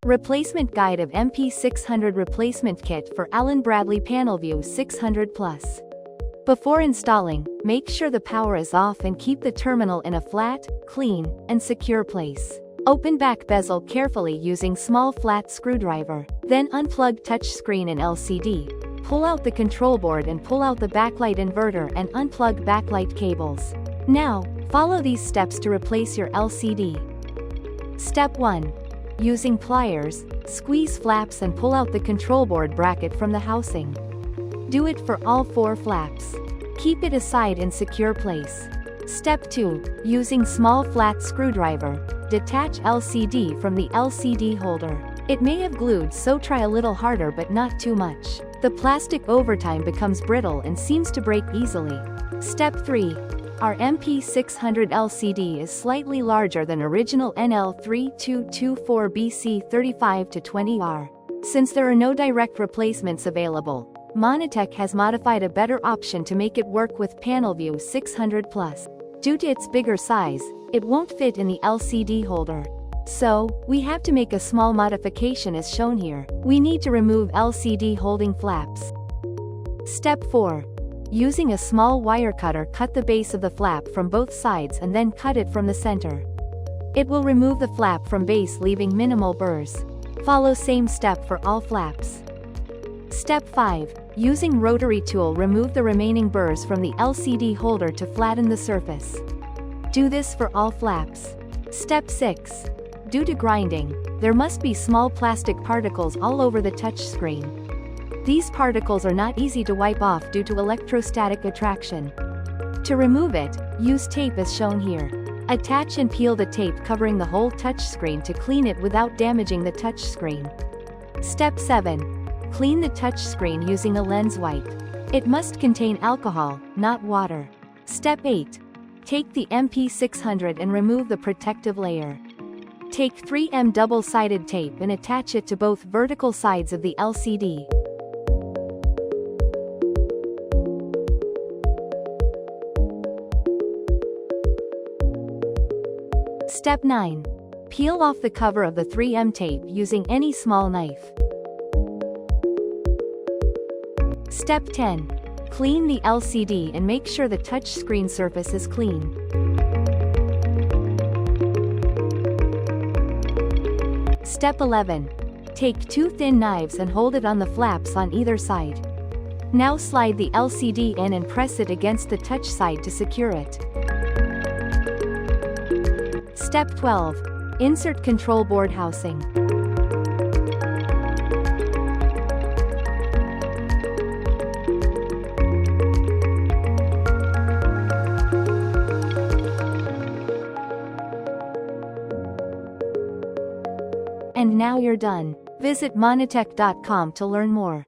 Replacement Guide of MP600 Replacement Kit for Allen Bradley Panelview 600 Plus. Before installing, make sure the power is off and keep the terminal in a flat, clean, and secure place. Open back bezel carefully using small flat screwdriver. Then unplug touchscreen and LCD. Pull out the control board and pull out the backlight inverter and unplug backlight cables. Now, follow these steps to replace your LCD. Step 1. Using pliers, squeeze flaps and pull out the control board bracket from the housing. Do it for all 4 flaps. Keep it aside in secure place. Step 2. Using small flat screwdriver, detach LCD from the LCD holder. It may have glued, so try a little harder but not too much. The plastic over time becomes brittle and seems to break easily. Step 3. Our MP600 LCD is slightly larger than original NL3224BC35-20R. Since there are no direct replacements available, Monitech has modified a better option to make it work with Panelview 600 Plus. Due to its bigger size, it won't fit in the LCD holder. So, we have to make a small modification as shown here. We need to remove LCD holding flaps. Step 4. Using a small wire cutter, cut the base of the flap from both sides and then cut it from the center. It will remove the flap from base, leaving minimal burrs. Follow same step for all flaps. Step 5. Using rotary tool, remove the remaining burrs from the LCD holder to flatten the surface. Do this for all flaps. Step 6. Due to grinding, there must be small plastic particles all over the touchscreen. These particles are not easy to wipe off due to electrostatic attraction. To remove it, use tape as shown here. Attach and peel the tape covering the whole touchscreen to clean it without damaging the touchscreen. Step 7. Clean the touchscreen using a lens wipe. It must contain alcohol, not water. Step 8. Take the MP600 and remove the protective layer. Take 3M double-sided tape and attach it to both vertical sides of the LCD. Step 9. Peel off the cover of the 3M tape using any small knife. Step 10. Clean the LCD and make sure the touchscreen surface is clean. Step 11. Take 2 thin knives and hold it on the flaps on either side. Now slide the LCD in and press it against the touch side to secure it. Step 12. Insert control board housing. And now you're done. Visit monitech.com to learn more.